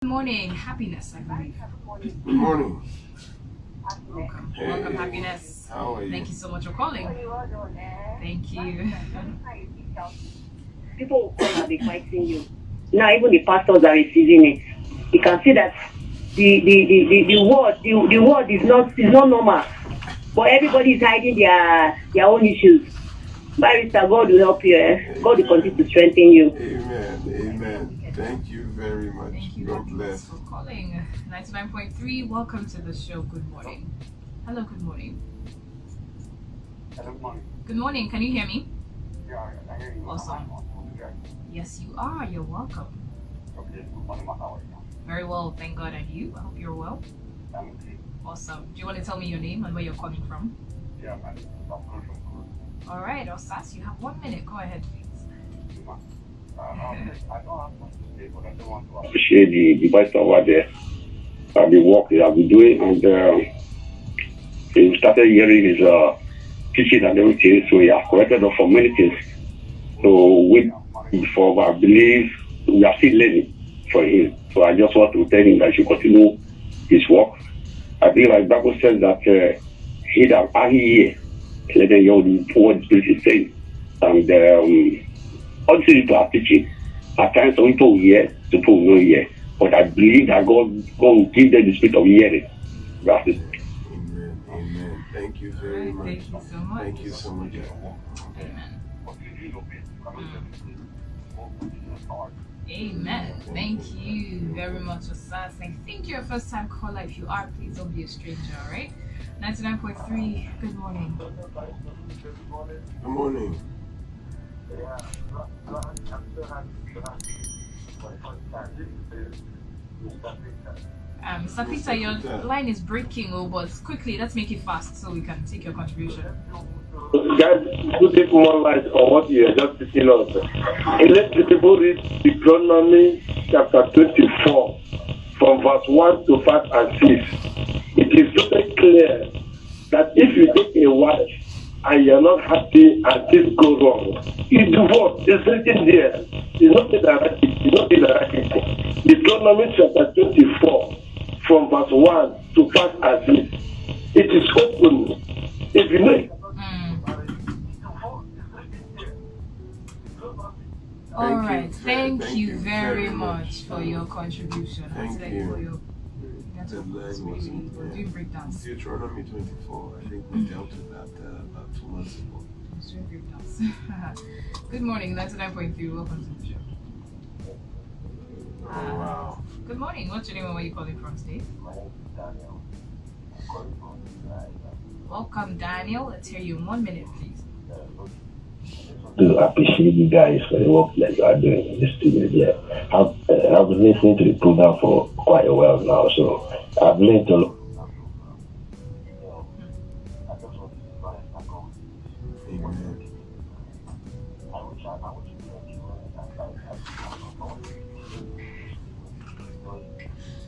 Good morning, happiness, I believe. Good morning. Welcome. Hey, Welcome, happiness. how are you? Thank you so much for calling. Thank you. People will come and be fighting you. Now even the pastors are receiving it. You can see that the word is not normal. But everybody is hiding their own issues. Barrister, God will help you. God will continue to strengthen you. Amen. Amen. Thank you very much. Thank you, God happiness, bless. for calling. 99.3, welcome to the show. Good morning. Hello, good morning. Good morning. Good morning, can you hear me? Yeah, I hear you. Awesome. Yes, you are. You're welcome. Okay, good morning, how are you? Very well, thank God. And you? I hope you're well. I'm okay. Awesome. Do you want to tell me your name and where you're calling from? Yeah, man. I'm coming from Kuru. All right, Osas, you have 1 minute. Go ahead, please. I don't have much to say, but I don't want to appreciate the vice over there and the work they have been doing, and he started hearing his teaching and everything, so he has corrected us for many things. So wait before, but I believe we are still learning for him. So I just want to tell him that he should continue his work. I believe like Bible says that he that are here, let them hear what the Spirit is saying. And all these people are teaching. At times some people will hear, some people will not hear. But I believe that God will give them the spirit of hearing. That's it. Amen. Amen. Thank you very much. Thank you so much. Thank you so much. Amen. But if you don't pay, you cannot Amen. Thank you very much, Osas. I think you're a first time caller. If you are, please don't be a stranger, all right? 99.3, good morning. Good morning. Mr. Peter, your line is breaking, but quickly, let's make it fast so we can take your contribution. Guys, put it more light on what you are just teaching us. Let the people read Deuteronomy chapter 24, from verse 1 to 5 and 6. It is very clear that if you take a wife and you are not happy and things go wrong, you divorce. It's written there. It's not the right thing. It's not the right thing. Deuteronomy chapter 24, from verse 1 to 5 and 6. It is open. If you know. All right. Thank you very much for your contribution. Thank For you. your The line wasn't we're clear. doing breakdowns. Deuteronomy 24, I think we dealt with that about 2 months ago. We're doing breakdowns. Good morning, 99.3. Welcome to the show. Oh, wow. Good morning. What's your name and where you calling from, Steve? Welcome, Daniel. Let's hear you in 1 minute, please. To appreciate you guys for the work that you are doing in the studio there. I've been listening to the program for quite a while now, so I've learned a lot. Amen.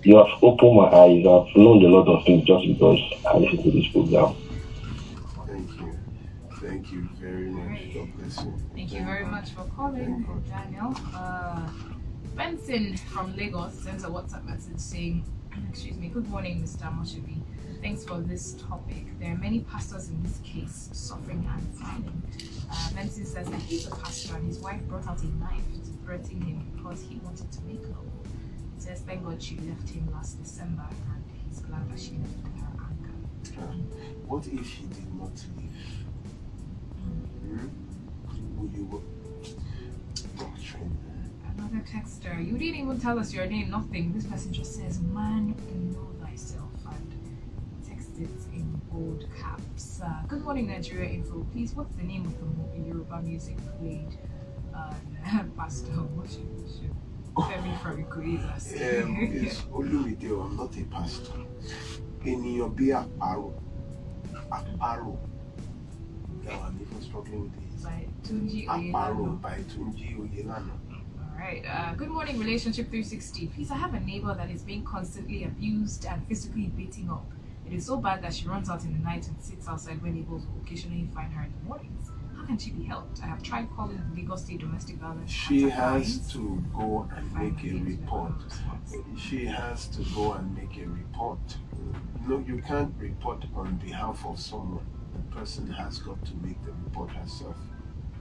You have opened my eyes. I've learned a lot of things just because I listened to this program. Thank you. Thank you very much. God bless you. Thank you very much for calling, Daniel. Benson from Lagos sends a WhatsApp message saying, excuse me, good morning, Mr. Omosebi. Thanks for this topic. There are many pastors in this case suffering and dying. Benson says that he's a pastor and his wife brought out a knife to threaten him because he wanted to make love. He says, thank God she left him last December and he's glad that she left with her anger. What if he did not leave? Will you doctrine? Another texter, you didn't even tell us your name, nothing. This person just says, man, know thyself, and text it in bold caps. Good morning, Nigeria Info. Please, what's the name of the Yoruba music played on Pastor Omosebi? Femi from Ikoyi is It's Olumide, I'm not a pastor. Ènìyàn bí àparò. Àparò. Now I'm even struggling with this. by Tunji Àparò Oyelano. by Tunji Oyelano. Alright, good morning, Relationship 360. Please, I have a neighbor that is being constantly abused and physically beating up. It is so bad that she runs out in the night and sits outside when neighbors will occasionally find her in the mornings. How can she be helped? I have tried calling the Lagos State Domestic Violence. She Contact has lines. to go and make a Finally, report. no response. She has to go and make a report. No, you can't report on behalf of someone. The person has got to make the report herself.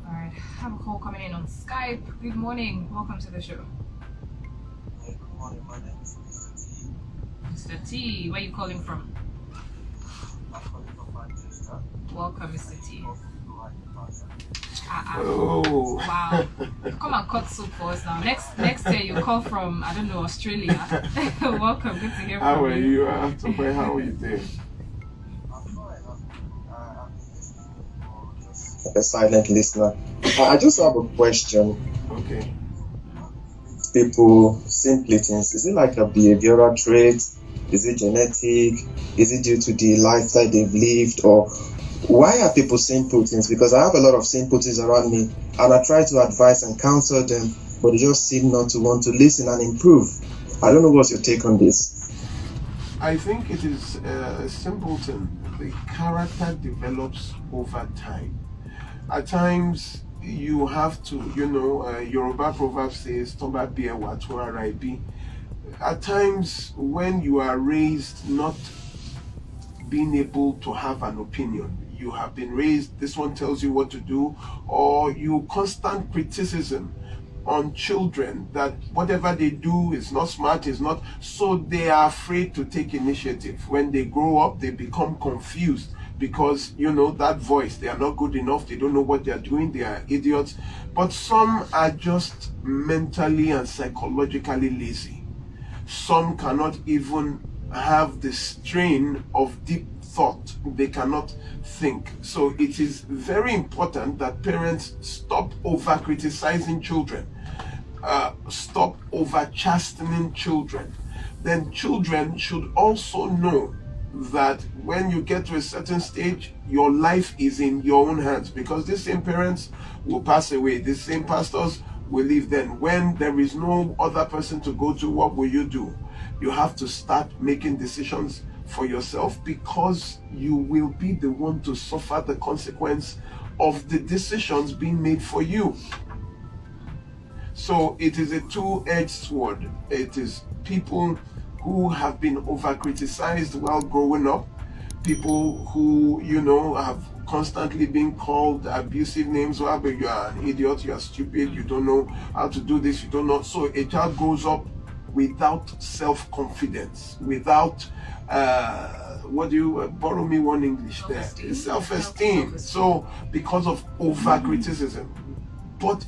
All right, I have a call coming in on Skype. Good morning. Welcome to the show. Good morning, my name is Mr. T. Mr. T, where are you calling from? I'm calling from Manchester. Welcome, Mr. T. Oh. Wow. Come and cut soup for us now. Next year you call from, I don't know, Australia. Welcome. Good to hear from you. How are you? How are you doing? I'm fine. I'm listening for just A silent listener. I just have a question. Okay. People, simply things. Is it like a behavioral trait? Is it genetic? Is it due to the lifestyle they've lived? Or why are people simple things? Because I have a lot of simple things around me, and I try to advise and counsel them, but they just seem not to want to listen and improve. I don't know what's your take on this. I think it is a simple thing. The character develops over time. At times, you have to, Yoruba proverb says, "Toba biye wa tura raibi." At times, when you are raised not being able to have an opinion, you have been raised, this one tells you what to do, or you constant criticism on children that whatever they do is not smart, is not, so they are afraid to take initiative. When they grow up, they become confused because, that voice, they are not good enough, they don't know what they are doing, they are idiots. But some are just mentally and psychologically lazy. Some cannot even have the strain of deep thought. They cannot think. So it is very important that parents stop over criticizing children, stop over chastening children. Then children should also know that when you get to a certain stage, your life is in your own hands, because these same parents will pass away, these same pastors will leave. Then when there is no other person to go to, what will you do? You have to start making decisions for yourself, because you will be the one to suffer the consequence of the decisions being made for you. So it is a two-edged sword. It is people who have been over-criticized while growing up, people who, have constantly been called abusive names. Well, you are an idiot, you are stupid, you don't know how to do this, you don't know. So a child grows up without self-confidence, without borrow me one English there, self-esteem. So because of over-criticism. But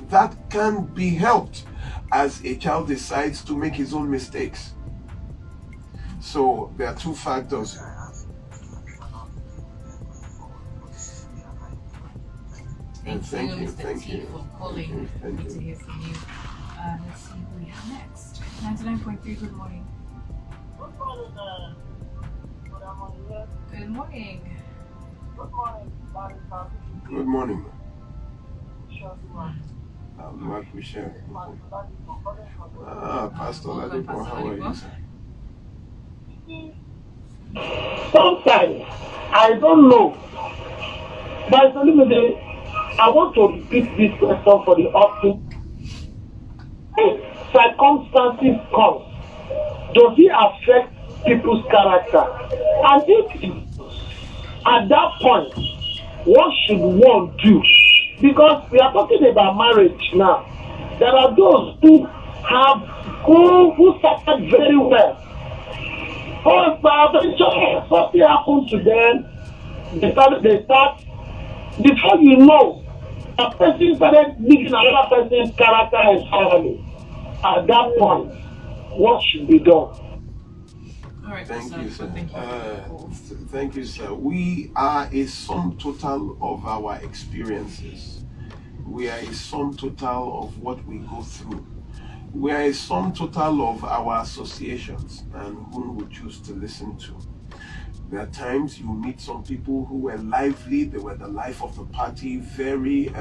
that can be helped as a child decides to make his own mistakes. So there are two factors. Thank you, Mr. Thank T, you. for calling. Good to hear from you. Let's see who we have next. 99.3, good morning. Good morning, Good morning. Good morning, Barrister. Good morning. Sure. Mark Michelle. Welcome, Pastor Ladipo, how are you, sir? Sometimes, I don't know. But Olumide, I want to repeat this question for the often. If circumstances come, does it affect people's character? And if at that point, what should one do? Because we are talking about marriage now. There are those who started very well. Oh, but eventually something happened to them. They start before you know, a person started meeting another person's character entirely. At that point, what should be done? All right, Thank you, sir. Thank you. Thank you, sir. We are a sum total of our experiences. We are a sum total of what we go through. We are a sum total of our associations and whom we choose to listen to. There are times you meet some people who were lively, they were the life of the party, very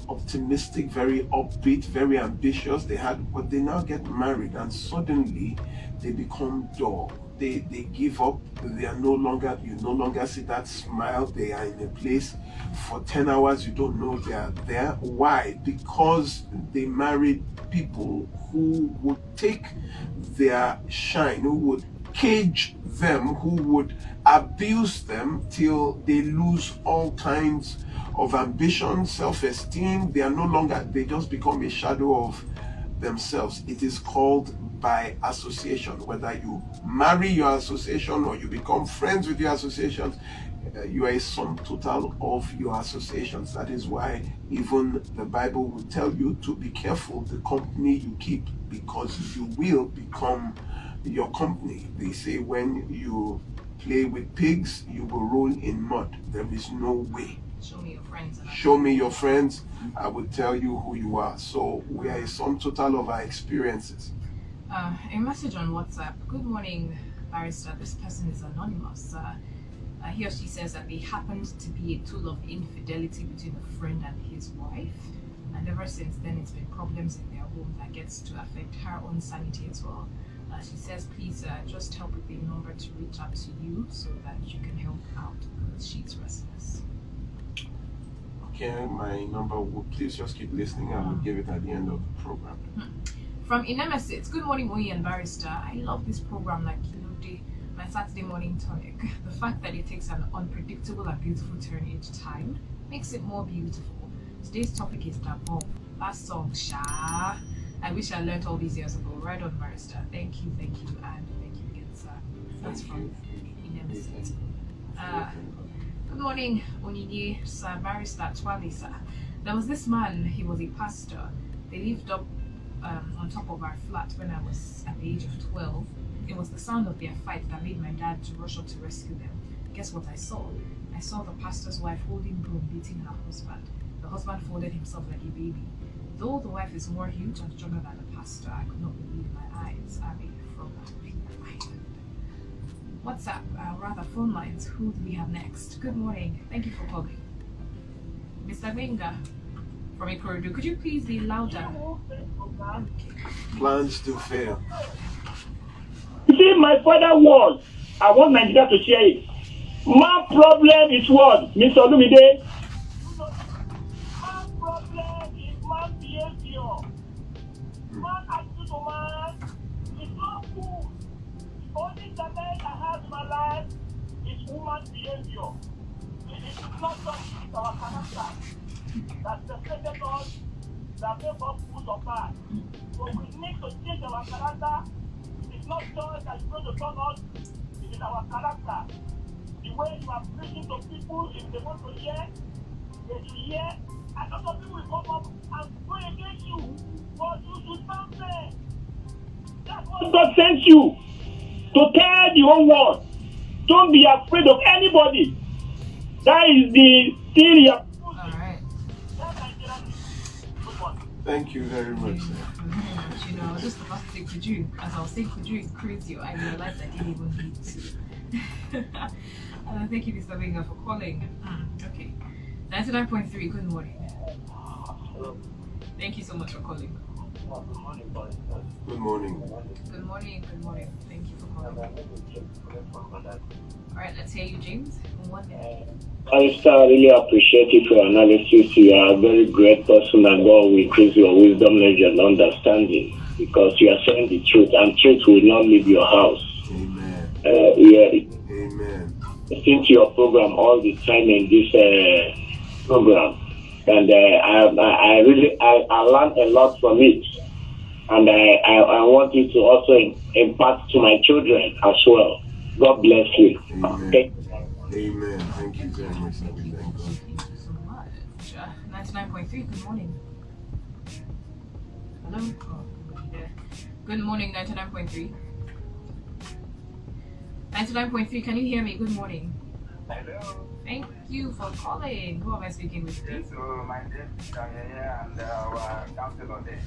optimistic, very upbeat, very ambitious. But they now get married and suddenly they become dull. they give up. You no longer see that smile. They are in a place for 10 hours, you don't know they are there. Why? Because they married people who would take their shine, who would cage them, who would abuse them till they lose all kinds of ambition, self-esteem. They are no longer, they just become a shadow of themselves. It is called by association. Whether you marry your association or you become friends with your associations, you are a sum total of your associations. That is why even the Bible will tell you to be careful the company you keep, because you will become your company. They say when you play with pigs, you will roll in mud. There is no way. Show me your friends. Show me your friends, I will tell you who you are. So we are a sum total of our experiences. A message on WhatsApp. Good morning, Barrister. This person is anonymous. He or she says that they happened to be a tool of infidelity between a friend and his wife, and ever since then it's been problems in their home that gets to affect her own sanity as well. She says please just help with the number to reach out to you so that you can help out because she's restless. Okay, my number will please just keep listening. I will give it at the end of the program. From Inemesit, good morning, Oyi and Barrister. I love this program like my Saturday morning tonic. The fact that it takes an unpredictable and beautiful turn each time makes it more beautiful. Today's topic is Dabo. That song, Sha. I wish I learned all these years ago. Right on, Barrister. Thank you, and thank you again, sir. That's from Inemesit. Good morning, Onidi, Sir Barrister Twali, sir. There was this man, he was a pastor. They lived up on top of our flat when I was at the age of 12. It was the sound of their fight that made my dad to rush up to rescue them. Guess what I saw? I saw the pastor's wife holding broom beating her husband. The husband folded himself like a baby. Though the wife is more huge and stronger than the pastor, I could not believe my eyes. Abby from WhatsApp, rather phone lines. Who do we have next? Good morning. Thank you for calling. Mr. Wenga from Ikorodu, could you please be louder? Plans to fail. You see, my father was, I want Nigeria to share it. My problem is what, Mr. Olumide? My problem is my behavior. Man attitude to man is not good. The only challenge I have in my life is woman's behavior. It is not something with our character that separated us, that made us good or bad. So we need to change our character. It's not just that it's going to turn us, it is our character. The way you are preaching to people, if they want to hear, they should hear. And a lot of people will come up and go against you, but you should stand there. That's what God sent you to tell the whole world. Don't be afraid of anybody. That is the thing you are. Alright. Thank you very much, sir. You know, I was just about to say, could you? As I was saying, could you increase your? I realized I didn't even need to. Thank you, Mr. Wenga, for calling. Okay. 99.3, good morning. Thank you so much for calling. Good morning. Good morning. Thank you for calling. Alright, let's hear you, James. 1 minute. Barrister, I really appreciate you for your analysis. You are a very great person, and God will increase your wisdom, knowledge, and understanding, because you are saying the truth, and truth will not leave your house. Amen. Amen. Listen to your program all the time in this program, and I learned a lot from it, and I want you to also impart to my children as well. God bless you. Amen. Okay. Amen. Thank you very much, sir. We thank God. Thank you so much. 99.3, good morning. Hello? Oh, there. Good morning, 99.3. 99.3, can you hear me? Good morning. Hello. Thank you for calling. Who am I speaking with? Yes, so my name is Daniel and our counselor there.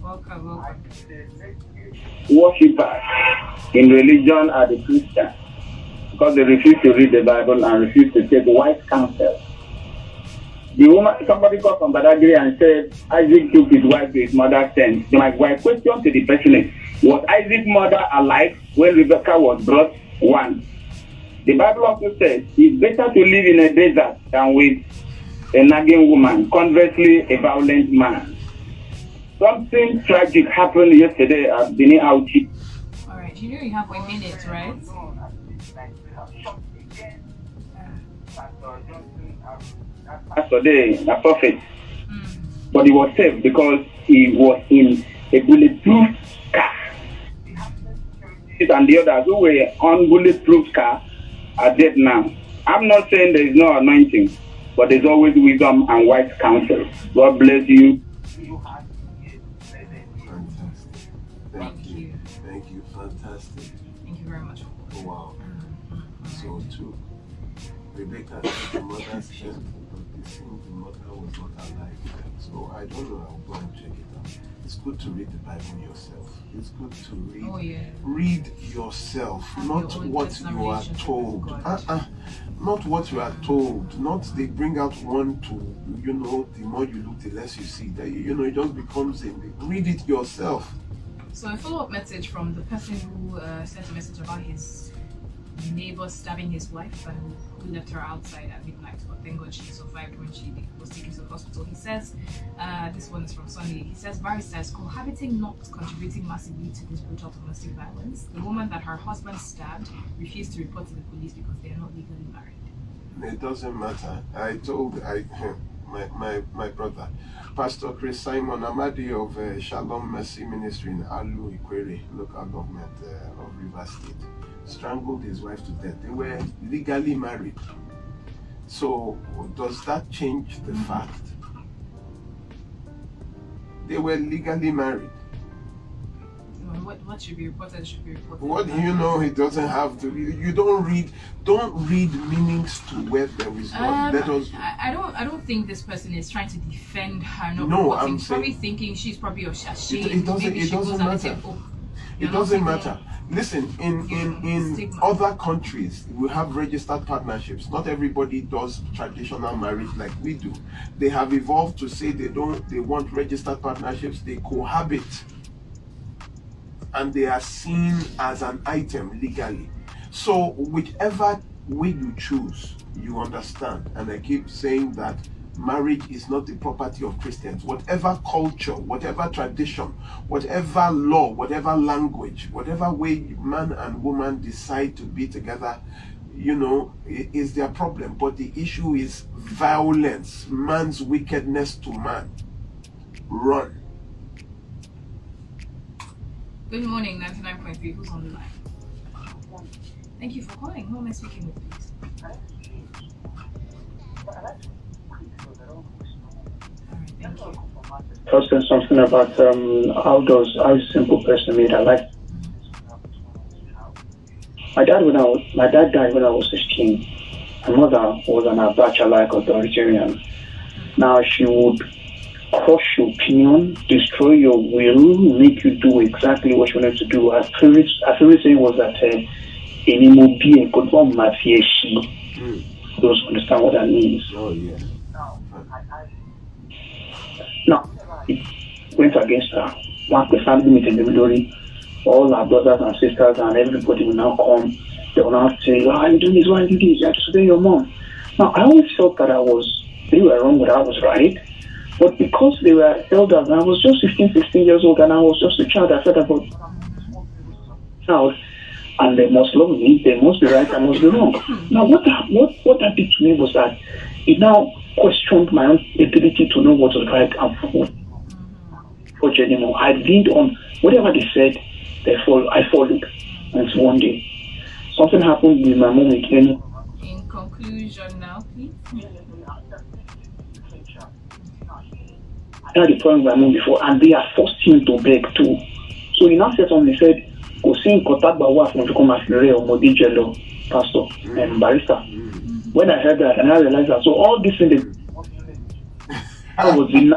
Welcome. Worshippers in religion are the Christians, because they refuse to read the Bible and refuse to take wise counsel. The woman, somebody got from Badagry and said Isaac took his wife to his mother's tent. My question to the person is, Was Isaac's mother alive when Rebecca was brought? 1. The Bible also says it's better to live in a desert than with a nagging woman, conversely, a violent man. Something tragic happened yesterday at Benin Auchi. Alright, you know you have a minute, right? Yesterday, a prophet. But he was safe because he was in a bulletproof car. And the others who were on bulletproof car are dead now. I'm not saying there is no anointing, but there's always wisdom and wise counsel. God bless you. Fantastic. Thank you. Thank you. Fantastic. Thank you very much. Wow. So too, Rebecca, the mother's death, but it seems the mother was not alive. So I don't know. I'll go and check it out. It's good to read the Bible yourself. It's good to read. Read yourself, not what you are told. Not what you are told. Not they bring out one to, the more you look, the less you see. That it just becomes read it yourself. So a follow-up message from the person who sent a message about his neighbor stabbing his wife and who left her outside at midnight, but thank God she survived when she was taken to the hospital. He says, this one is from Sunday, he says, Barr says, cohabiting not contributing massively to this brutal domestic violence. The woman that her husband stabbed refused to report to the police because they are not legally married. It doesn't matter. I told my brother, Pastor Chris Simon Amadi of Shalom Mercy Ministry in Alu Ikwere, local government of River State, strangled his wife to death. They were legally married. So does that change the fact? They were legally married. What should be reported should be reported. What do you know? He doesn't have to. You don't read meanings to where there is not. I don't think this person is trying to defend her. I'm probably thinking she's probably ashamed. It doesn't matter. It doesn't matter. Listen, in other countries, we have registered partnerships. Not everybody does traditional marriage like we do. They have evolved to say they want registered partnerships. They cohabit, and they are seen as an item legally. So whichever way you choose, you understand. And I keep saying that marriage is not the property of Christians. Whatever culture, whatever tradition, whatever law, whatever language, whatever way man and woman decide to be together, is their problem. But the issue is violence, man's wickedness to man. Run. Good morning, 99.3. Who's on the line? Thank you for calling. Who am I speaking with, please? First, something about how a simple person made a life. My dad died when I was 16. My mother was an Abacha-like authoritarian. Now she would crush your opinion, destroy your will, make you do exactly what you wanted to do. Her favorite saying was that those understand what that means. Oh yeah. Now, it went against her. Once the family meeting, the middle, all our brothers and sisters and everybody will now come. They will now say, why are you doing this? Why are you doing this? You have to disobey your mom. Now, I always felt that they were wrong, but I was right. But because they were elders, and I was just 15, 16 years old, and I was just a child, I felt about child, and they must love me, they must be right, I must be wrong. Now, what that did to me was that it now questioned my own ability to know what was right and for anymore. I leaned on whatever they said, therefore I followed. And so one day, something happened with my mom again. In conclusion now, please. I had a problem with my mom before, and they had forced him to beg too. So he now said something, he said, go see in contact by what to come as Jello, pastor and barrister. When I heard that, and I realized that, so all this in I was in.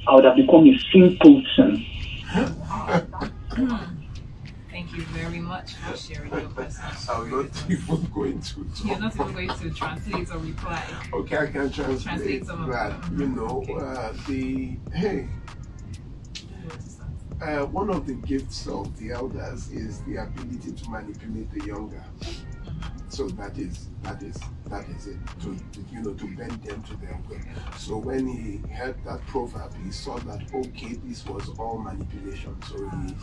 I would have become a simpleton. Thank you very much. much for sharing your personal I'm story. not even going to talk. You're not even going to translate or reply. Okay, I can translate some of that. them. You know, one of the gifts of the elders is the ability to manipulate the younger. So that is it. To bend them to their will. So when he heard that proverb, he saw that okay, this was all manipulation. So he,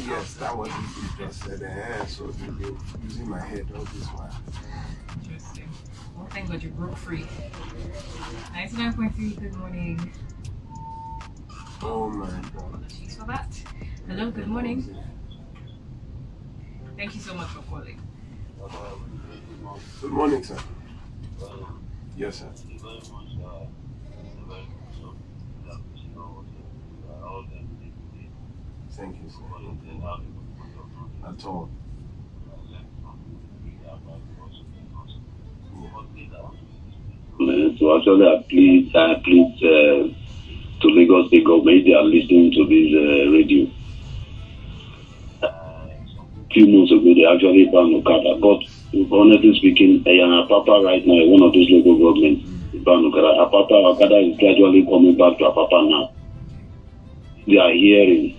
yes, that was it. He just said, so they've been using my head all this while. Interesting. Well, thank God you broke free. 99.3. Good morning. Oh my God. Apologies for that. Hello. Good morning. Thank you so much for calling. Good morning, sir. Yes, sir. Thank you, sir. At all. To actually plead to Lagos State government, they are listening to this radio. Few months ago, they actually banned Okada, but honestly speaking, Apapa right now, one of those local governments, banned Okada. Okada is gradually coming back to Apapa now. They are hearing,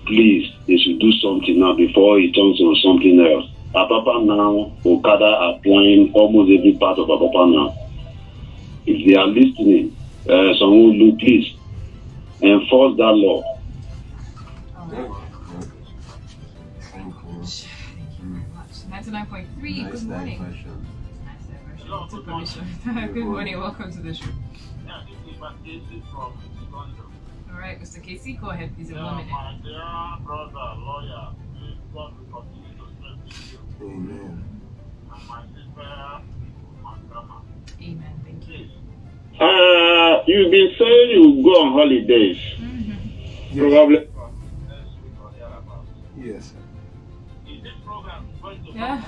please, they should do something now before it turns on something else. Apapa now, Okada are applying almost every part of Apapa now. If they are listening, someone will please enforce that law. Thank you very much. 99.3. Good morning. Nice diversion. Took permission. Good morning. Welcome to the show. All right, Mr. Casey, go ahead, please. In 1 minute. My dear brother, lawyer, please God will continue to strengthen you. Amen. And my sister, my grandma. Amen. Thank you. You've been saying you go on holidays. Mm-hmm. Probably. Yes, sir. Is this program going to I'm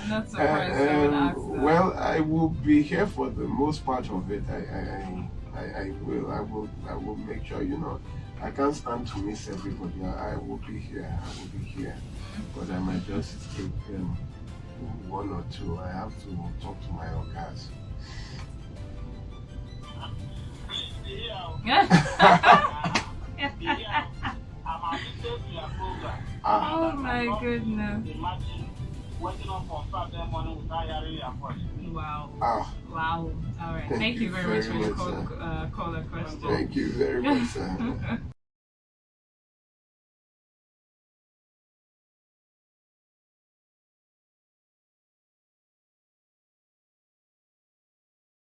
not surprised someone asked that. Well, I will be here for the most part of it. I will make sure, I can't stand to miss everybody. I will be here. But I might just take one or two. I have to talk to my organs. Oh my goodness. Wow. Wow. All right. Thank you very much for your call question. Thank you very much, sir.